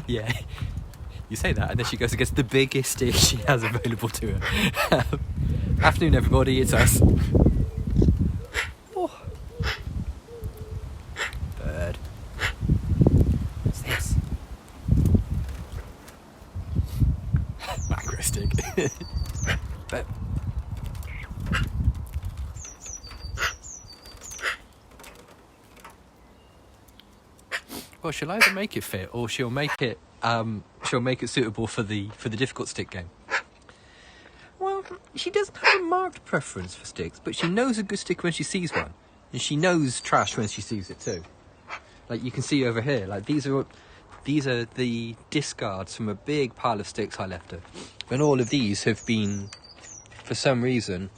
Yeah, you say that, and then she goes against the biggest stick she has available to her. Afternoon, everybody, it's us. Oh. Bird. What's this? Macro stick. But well, she'll either make it fit, or she'll make it suitable for the difficult stick game. Well, she doesn't have a marked preference for sticks, but she knows a good stick when she sees one, and she knows trash when she sees it too. Like you can see over here, like these are the discards from a big pile of sticks I left her, and all of these have been, for some reason,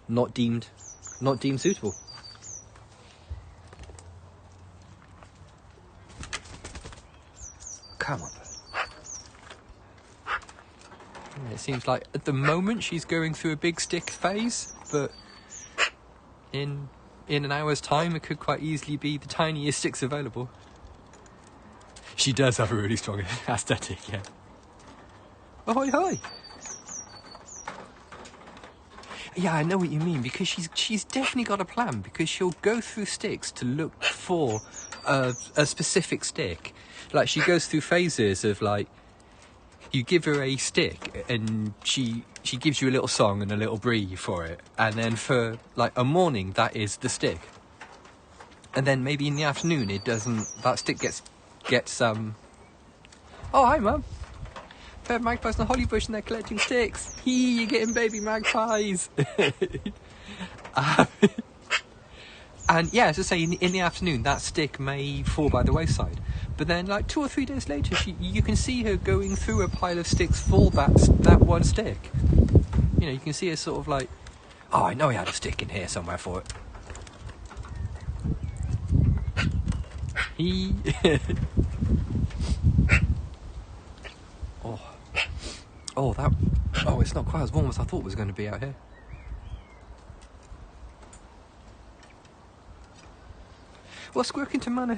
not deemed suitable. Come on. It seems like at the moment she's going through a big stick phase, but in an hour's time it could quite easily be the tiniest sticks available. She does have a really strong aesthetic, yeah. Ahoy hoy! Yeah, I know what you mean, because she's definitely got a plan, because she'll go through sticks to look for a specific stick. Like, she goes through phases of, like, you give her a stick and she gives you a little song and a little bree for it, and then for, like, a morning, that is the stick. And then maybe in the afternoon that stick gets oh, hi, Mum. Pair of magpies in the holly bush and they're collecting sticks. You're getting baby magpies. And yeah, as I say, in the afternoon, that stick may fall by the wayside. But then, like 2 or 3 days later, you can see her going through a pile of sticks for that one stick. You know, you can see her sort of like, oh, I know I had a stick in here somewhere for it. It's not quite as warm as I thought it was going to be out here. Well, Squirkington Manor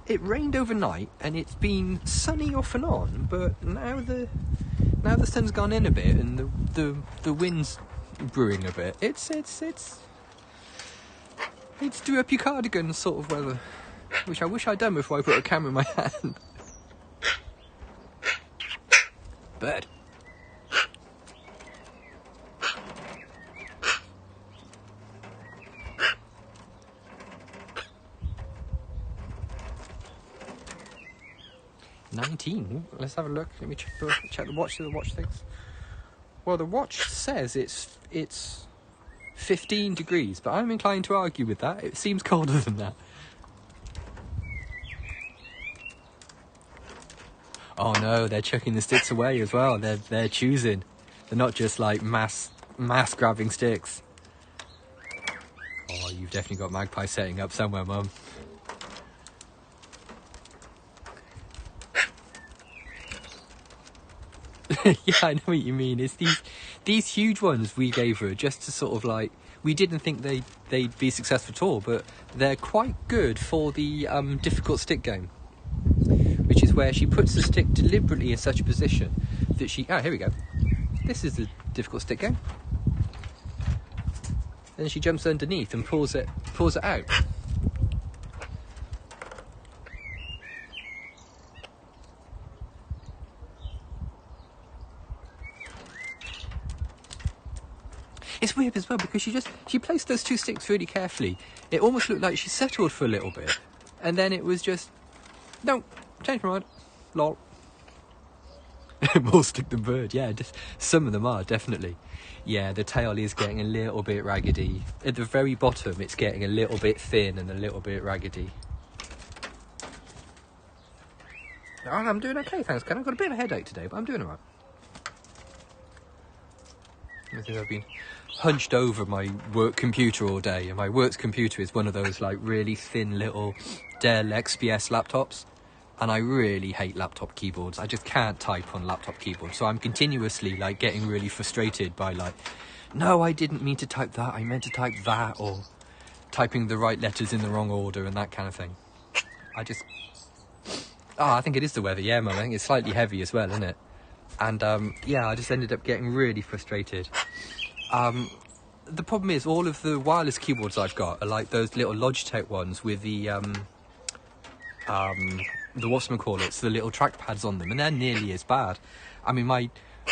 it rained overnight and it's been sunny off and on, but now the sun's gone in a bit and the wind's brewing a bit. It's do up your cardigan sort of weather, which I wish I'd done before I put a camera in my hand. Bird. Let's have a look. Let me check the watch. The watch things. Well, the watch says it's 15 degrees, but I'm inclined to argue with that. It seems colder than that. Oh no, they're chucking the sticks away as well. They're choosing. They're not just like mass grabbing sticks. Oh, you've definitely got magpie setting up somewhere, Mum. Yeah, I know what you mean. It's these huge ones we gave her just to sort of like, we didn't think they'd be successful at all, but they're quite good for the difficult stick game, which is where she puts the stick deliberately in such a position that here we go. This is the difficult stick game. Then she jumps underneath and pulls it out. It's weird as well, because she placed those 2 sticks really carefully. It almost looked like she settled for a little bit, and then it was just, no, change my mind, lol. More stick than bird, yeah, some of them are, definitely. Yeah, the tail is getting a little bit raggedy. At the very bottom, it's getting a little bit thin and a little bit raggedy. Oh, I'm doing okay, thanks, Ken. I've got a bit of a headache today, but I'm doing alright. I think I've been hunched over my work computer all day, and my work computer is one of those like really thin little Dell XPS laptops, and I really hate laptop keyboards. I just can't type on laptop keyboards, so I'm continuously like getting really frustrated by like, no, I didn't mean to type that, I meant to type that, or typing the right letters in the wrong order and that kind of thing. Oh, I think it is the weather, yeah, Mum. I think it's slightly heavy as well, isn't it? And, yeah, I just ended up getting really frustrated. The problem is all of the wireless keyboards I've got are like those little Logitech ones with the whatchamacallits, the little trackpads on them, and they're nearly as bad. I mean,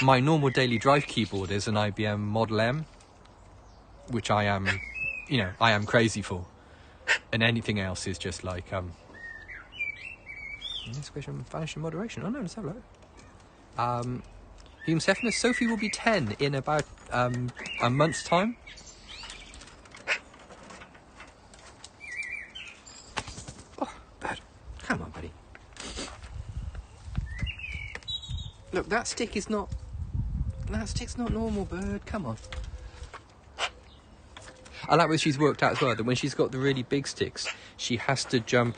my normal daily drive keyboard is an IBM Model M, which I am crazy for. And anything else is just like, this question, vanish in moderation. Oh no, let's have a look. Cephalus, Sophie will be 10 in about a month's time. Oh, bird. Come on, buddy. Look, that stick's not normal, bird. Come on. I like what she's worked out as well, that when she's got the really big sticks, she has to jump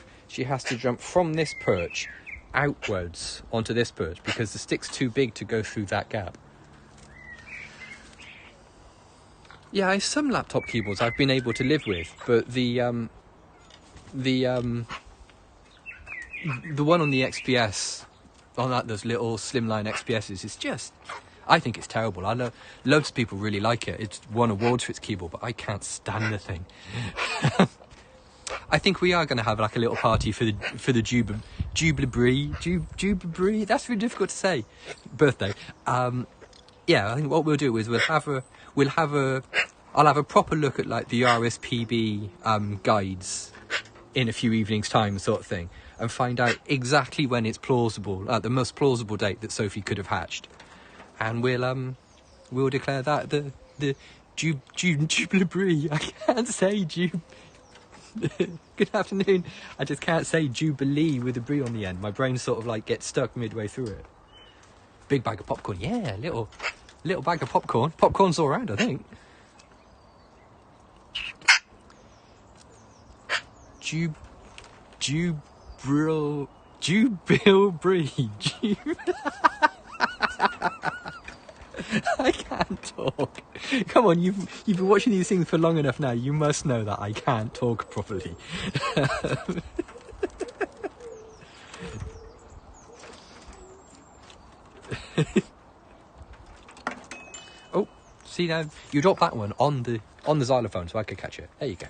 from this perch outwards onto this perch because the stick's too big to go through that gap. Yeah, some laptop keyboards I've been able to live with, but the one on the XPS, on those little slimline XPSs, is just, I think it's terrible. I know loads of people really like it. It's won awards for its keyboard, but I can't stand the thing. I think we are going to have like a little party for the Jubilee. That's really difficult to say. Birthday. Yeah, I think what we'll do is I'll have a proper look at like the RSPB guides in a few evenings' time, sort of thing, and find out exactly when it's plausible, the most plausible date that Sophie could have hatched, and we'll declare that the Jubilee. I can't say Good afternoon. I just can't say Jubilee with a brie on the end. My brain sort of like gets stuck midway through it. Big bag of popcorn, yeah, little bag of popcorn. Popcorn's all round, I think. Jubil brie. I can't talk. Come on, you've been watching these things for long enough now. You must know that I can't talk properly. Oh, see now, you dropped that one on the xylophone, so I could catch it. There you go.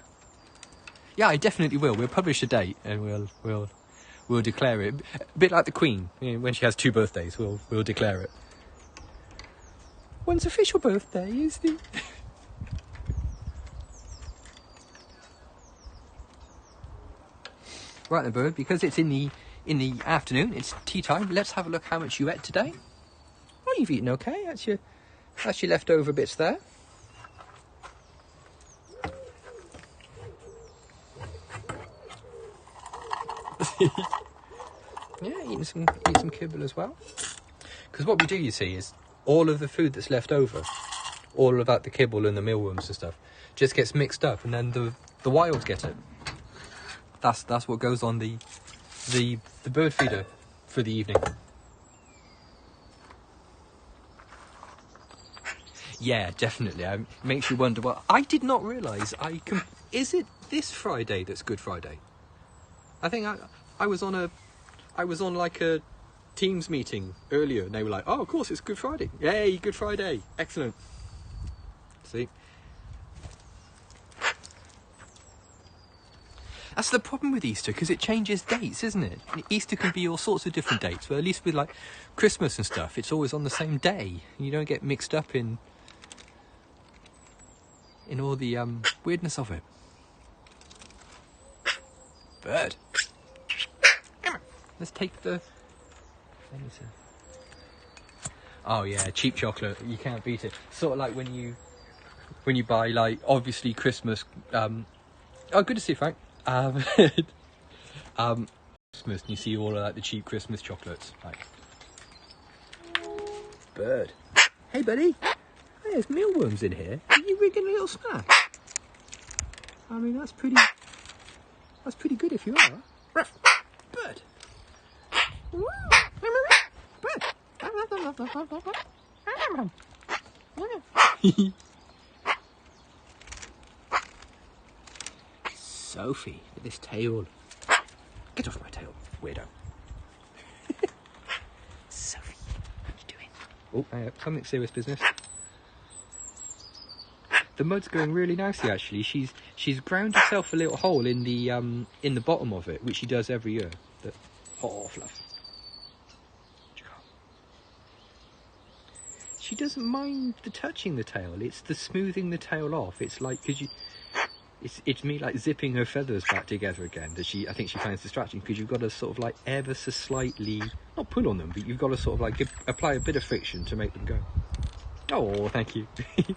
Yeah, I definitely will. We'll publish a date and we'll declare it. A bit like the Queen, you know, when she has 2 birthdays, we'll declare it. One's official birthday is the... Right then, bird, because it's in the afternoon, it's tea time. Let's have a look how much you ate today. Oh, you've eaten okay. That's your leftover bits there. Yeah, eating some kibble as well. Because what we do, you see, is all of the food that's left over, all of that, the kibble and the mealworms and stuff, just gets mixed up, and then the wilds get it. That's what goes on the bird feeder for the evening. Yeah, definitely. It makes you wonder. Well, I did not realise is it this Friday that's Good Friday? I think I was on like a Teams meeting earlier, and they were like, "Oh, of course, it's Good Friday! Yay, Good Friday! Excellent." See, that's the problem with Easter, because it changes dates, isn't it? Easter can be all sorts of different dates, but at least with like Christmas and stuff, it's always on the same day. You don't get mixed up in all the weirdness of it. Bird, come on, let's take the. Oh yeah, cheap chocolate. You can't beat it. Sort of like when you buy, like, obviously Christmas. Oh, good to see you, Frank. Christmas, and you see all of like the cheap Christmas chocolates. Like, bird. Hey, buddy. Hey, there's mealworms in here. Are you rigging a little snack? I mean, that's pretty good if you are. Bird. Sophie, with this tail. Get off my tail, weirdo. Oh, something serious business. The mud's going really nicely, actually. She's ground herself a little hole in the bottom of it, which she does every year. Fluff. She doesn't mind the touching the tail. It's the smoothing the tail off. It's like it's me like zipping her feathers back together again. That I think she finds distracting, because you've got to sort of like ever so slightly, not pull on them, but you've got to sort of like apply a bit of friction to make them go. Oh, thank you. Bird,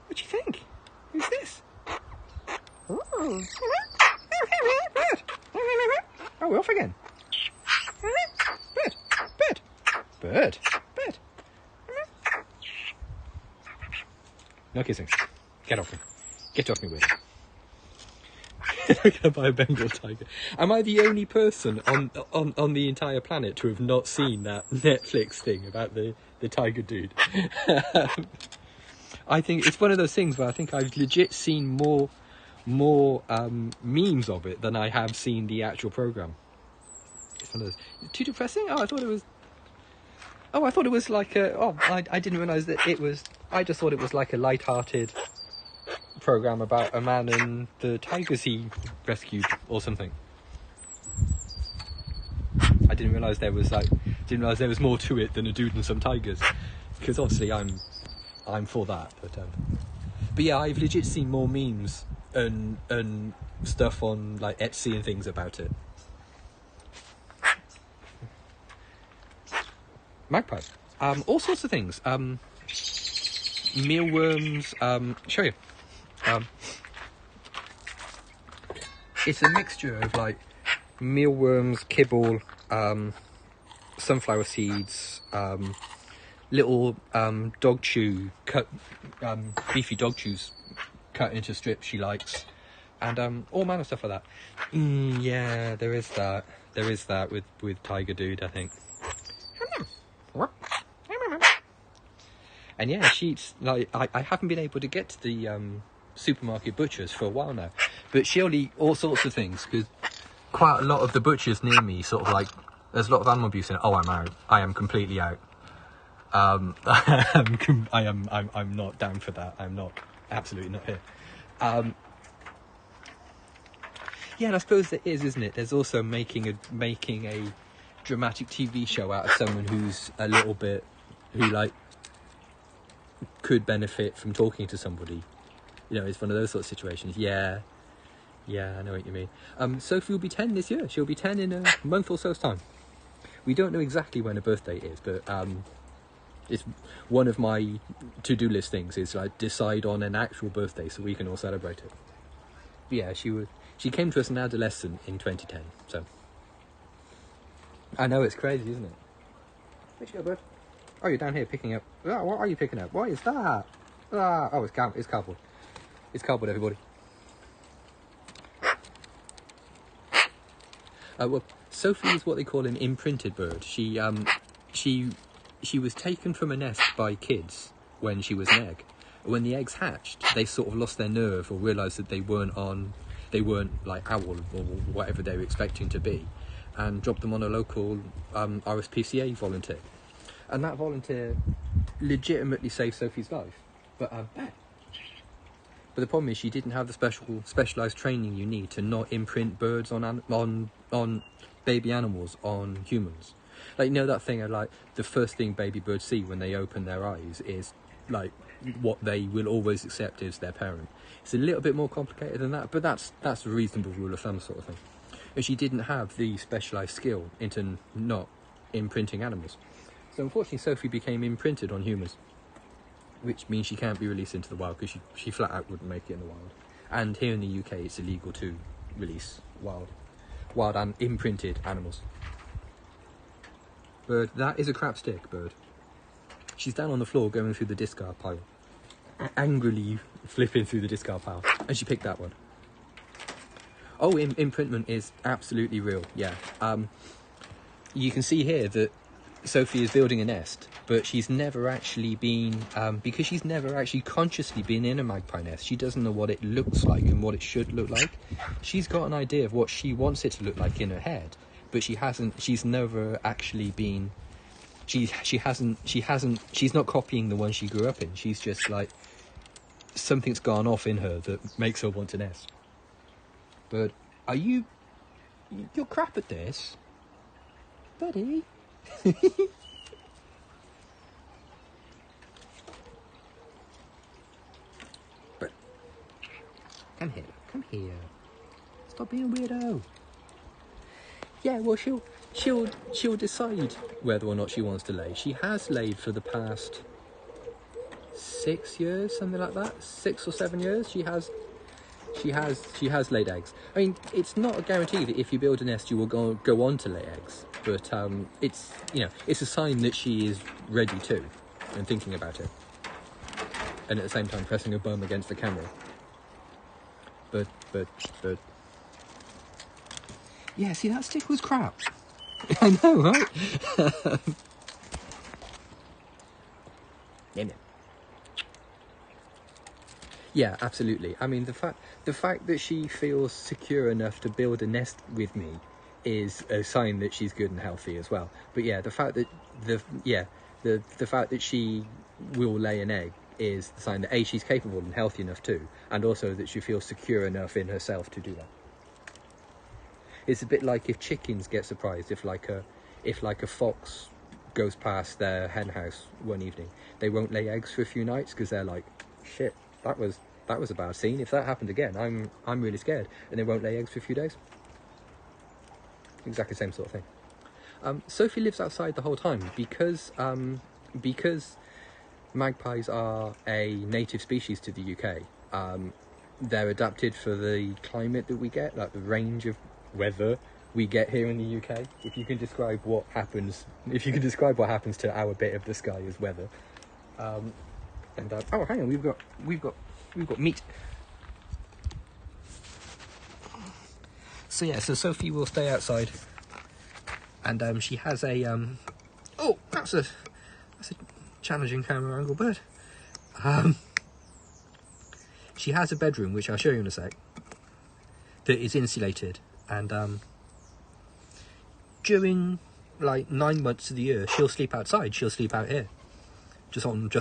what do you think? Who's this? Oh, oh, we're off again. Bird. No kissing. Get off me. Get off me, Will. I'm gonna buy a Bengal tiger. Am I the only person on the entire planet to have not seen that Netflix thing about the tiger dude? I think it's one of those things where I think I've legit seen more memes of it than I have seen the actual program. It's one of those. Too depressing? Oh, I thought it was like I didn't realise that it was. I just thought it was like a light-hearted program about a man and the tigers he rescued or something. I didn't realise there was more to it than a dude and some tigers, because obviously I'm for that. But yeah, I've legit seen more memes and stuff on like Etsy and things about it. Magpies. All sorts of things. Mealworms. Show you. It's a mixture of like mealworms, kibble, sunflower seeds, little dog chew, cut, beefy dog chews cut into strips she likes, and all manner of stuff like that. Yeah, there is that with Tiger Dude, I think. And yeah, she's like, I haven't been able to get to the supermarket butchers for a while now, but she'll eat all sorts of things, because quite a lot of the butchers near me sort of like, there's a lot of animal abuse in it. Oh, I'm out. I am completely out. I'm not down for that. I'm not, absolutely not here. Yeah, and I suppose there is, isn't it? There's also making a dramatic TV show out of someone who's a little bit, who like could benefit from talking to somebody. You know, it's one of those sort of situations. Yeah, I know what you mean. Sophie will be 10 this year. She'll be 10 in a month or so's time. We don't know exactly when her birthday is, but it's one of my to-do list things is like decide on an actual birthday so we can all celebrate it. But yeah, she came to us an adolescent in 2010, so I know, it's crazy, isn't it? Where'd you go, bird? Oh, you're down here picking up. Oh, what are you picking up? What is that? Oh, it's cardboard. It's cardboard, everybody. Well, Sophie is what they call an imprinted bird. She was taken from a nest by kids when she was an egg. When the eggs hatched, they sort of lost their nerve or realised that they weren't like owl or whatever they were expecting to be, and dropped them on a local RSPCA volunteer. And that volunteer legitimately saved Sophie's life. But the problem is she didn't have the specialised training you need to not imprint birds on baby animals on humans. Like, you know that thing of like the first thing baby birds see when they open their eyes is like what they will always accept as their parent. It's a little bit more complicated than that, but that's a reasonable rule of thumb sort of thing. And she didn't have the specialised skill into not imprinting animals. So unfortunately Sophie became imprinted on humans, which means she can't be released into the wild, because she flat out wouldn't make it in the wild. And here in the UK it's illegal to release wild and imprinted animals. Bird, that is a crap stick, bird. She's down on the floor going through the discard pile, angrily flipping through the discard pile, and she picked that one. Oh, imprintment is absolutely real, yeah. You can see here that Sophie is building a nest, but she's never actually been, because she's never actually consciously been in a magpie nest, she doesn't know what it looks like and what it should look like. She's got an idea of what she wants it to look like in her head, but she's never actually been she's not copying the one she grew up in. She's just like, something's gone off in her that makes her want to nest. But you're crap at this, buddy. But come here. Stop being a weirdo. Yeah, well, she'll decide whether or not she wants to lay. She has laid for the past 6 years, something like that. 6 or 7 years. She has laid eggs. I mean, it's not a guarantee that if you build a nest you will go on to lay eggs, but it's, you know, it's a sign that she is ready to and thinking about it, and at the same time pressing her bum against the camera. But yeah, see, that stick was crap. I know, right? Yeah, absolutely. I mean, the fact that she feels secure enough to build a nest with me is a sign that she's good and healthy as well. But yeah, the fact that the fact that she will lay an egg is the sign that A, she's capable and healthy enough too, and also that she feels secure enough in herself to do that. It's a bit like if chickens get surprised, if like a fox goes past their hen house one evening, they won't lay eggs for a few nights because they're like, shit, that was a bad scene. If that happened again, I'm really scared, and they won't lay eggs for a few days. Exactly the same sort of thing. Sophie lives outside the whole time because magpies are a native species to the UK. They're adapted for the climate that we get, like the range of weather we get here in the UK. If you can describe what happens to our bit of the sky as weather. Oh, hang on, we've got meat. So yeah, so Sophie will stay outside, and she has a oh, that's a challenging camera angle, but she has a bedroom which I'll show you in a sec that is insulated, and during like 9 months of the year she'll sleep outside. She'll sleep out here, just on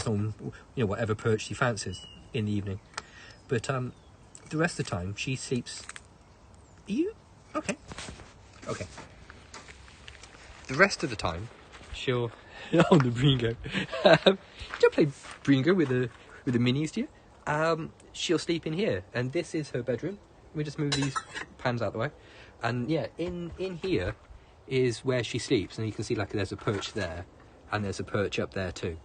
you know, whatever perch she fancies in the evening. But the rest of the time she sleeps. Are you okay? Okay. The rest of the time she'll oh, the Bringo. You don't play Bringo with the minis, do you? She'll sleep in here, and this is her bedroom. We just move these pans out the way, and yeah, in here is where she sleeps, and you can see like there's a perch there, and there's a perch up there too.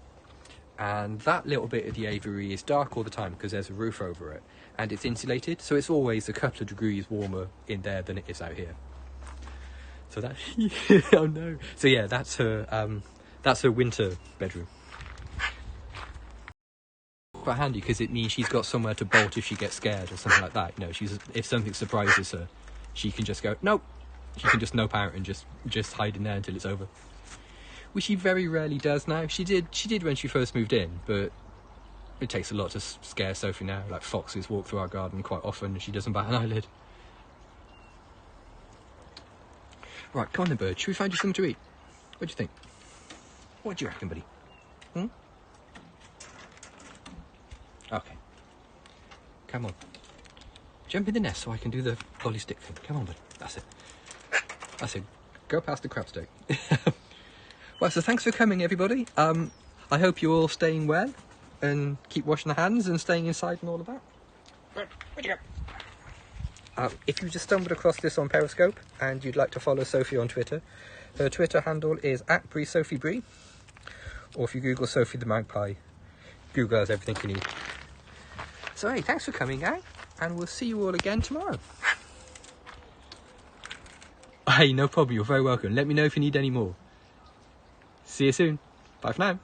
And that little bit of the aviary is dark all the time because there's a roof over it, and it's insulated, so it's always a couple of degrees warmer in there than it is out here. So that oh no. So yeah, that's her winter bedroom. Quite handy because it means she's got somewhere to bolt if she gets scared or something like that. You know, if something surprises her, she can just go nope. She can just nope out and just hide in there until it's over. Which she very rarely does now. She did when she first moved in, but it takes a lot to scare Sophie now. Like foxes walk through our garden quite often and she doesn't bat an eyelid. Right, come on then, bird. Should we find you something to eat? What do you think? What do you reckon, buddy? Okay. Come on. Jump in the nest so I can do the lolly stick thing. Come on, buddy. That's it. That's it. Go past the crab stick. Well, so thanks for coming, everybody. I hope you're all staying well and keep washing the hands and staying inside and all of that. Where'd you go? If you just stumbled across this on Periscope and you'd like to follow Sophie on Twitter, her Twitter handle is @BreeSophieBree, or if you Google Sophie the Magpie, Google has everything you need. So hey, thanks for coming out, and we'll see you all again tomorrow. Hey, no problem, you're very welcome. Let me know if you need any more. See you soon. Bye for now.